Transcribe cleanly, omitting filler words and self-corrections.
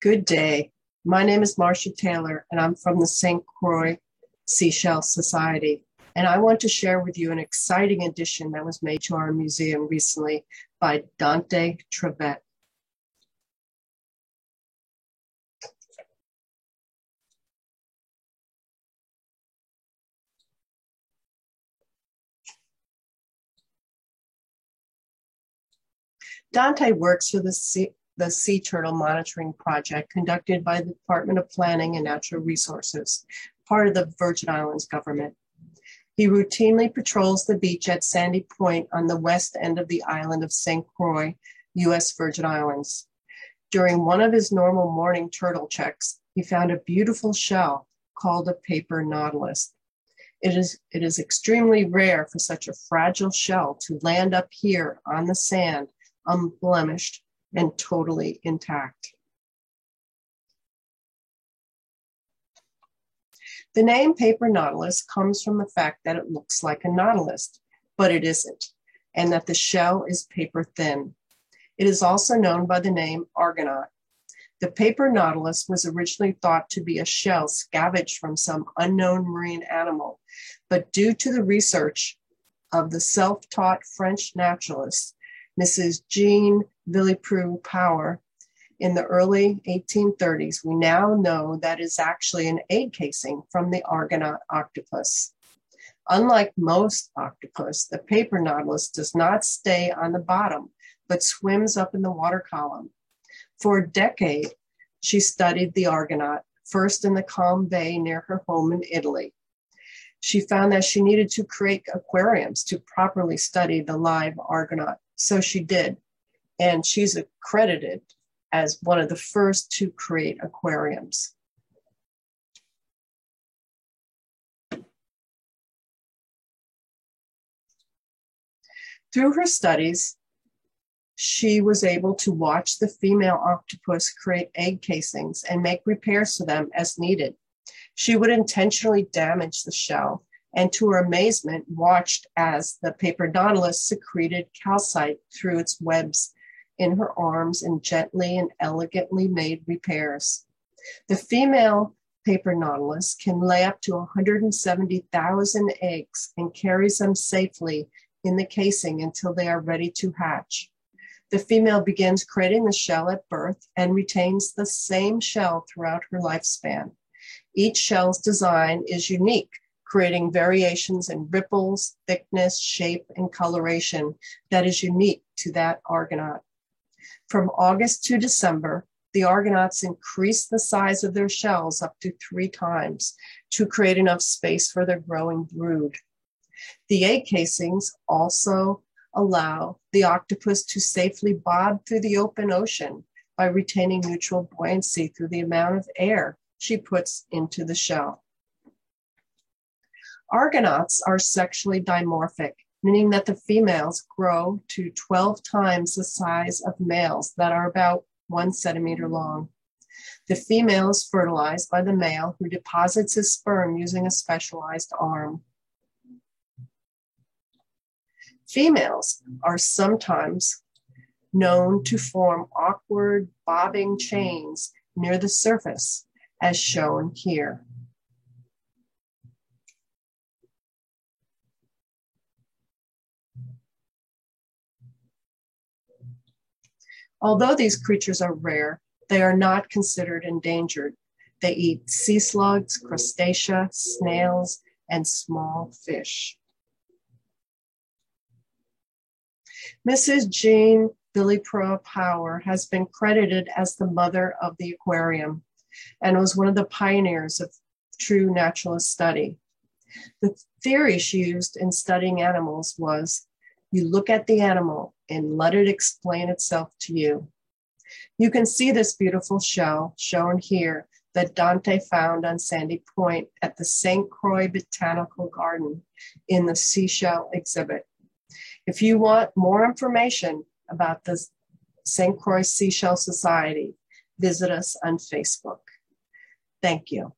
Good day. My name is Marcia Taylor, and I'm from the St. Croix Seashell Society. And I want to share with you an exciting addition that was made to our museum recently by Dante Trivette. Dante works for the Sea Turtle Monitoring Project conducted by the Department of Planning and Natural Resources, part of the Virgin Islands government. He routinely patrols the beach at Sandy Point on the west end of the island of St. Croix, U.S. Virgin Islands. During one of his normal morning turtle checks, he found a beautiful shell called a paper nautilus. It is extremely rare for such a fragile shell to land up here on the sand, unblemished and totally intact. The name paper nautilus comes from the fact that it looks like a nautilus, but it isn't, and that the shell is paper thin. It is also known by the name argonaut. The paper nautilus was originally thought to be a shell scavenged from some unknown marine animal, but due to the research of the self-taught French naturalist, Mrs. Jean Villepreux-Power, in the early 1830s, we now know that is actually an egg casing from the argonaut octopus. Unlike most octopus, the paper nautilus does not stay on the bottom, but swims up in the water column. For a decade, she studied the argonaut, first in the calm bay near her home in Italy. She found that she needed to create aquariums to properly study the live argonaut, so she did, and she's accredited as one of the first to create aquariums. Through her studies, she was able to watch the female octopus create egg casings and make repairs to them as needed. She would intentionally damage the shell and, to her amazement, watched as the paper nautilus secreted calcite through its webs in her arms and gently and elegantly made repairs. The female paper nautilus can lay up to 170,000 eggs and carries them safely in the casing until they are ready to hatch. The female begins creating the shell at birth and retains the same shell throughout her lifespan. Each shell's design is unique, creating variations in ripples, thickness, shape, and coloration that is unique to that argonaut. From August to December, the argonauts increase the size of their shells up to 3 times to create enough space for their growing brood. The egg casings also allow the octopus to safely bob through the open ocean by retaining neutral buoyancy through the amount of air she puts into the shell. Argonauts are sexually dimorphic, meaning that the females grow to 12 times the size of males that are about 1 centimeter long. The female is fertilized by the male, who deposits his sperm using a specialized arm. Females are sometimes known to form awkward bobbing chains near the surface, as shown here. Although these creatures are rare, they are not considered endangered. They eat sea slugs, crustacea, snails, and small fish. Mrs. Jean Villepreux-Power has been credited as the mother of the aquarium and was one of the pioneers of true naturalist study. The theory she used in studying animals was, you look at the animal and let it explain itself to you. You can see this beautiful shell shown here that Dante found on Sandy Point at the St. Croix Botanical Garden in the seashell exhibit. If you want more information about the St. Croix Seashell Society, visit us on Facebook. Thank you.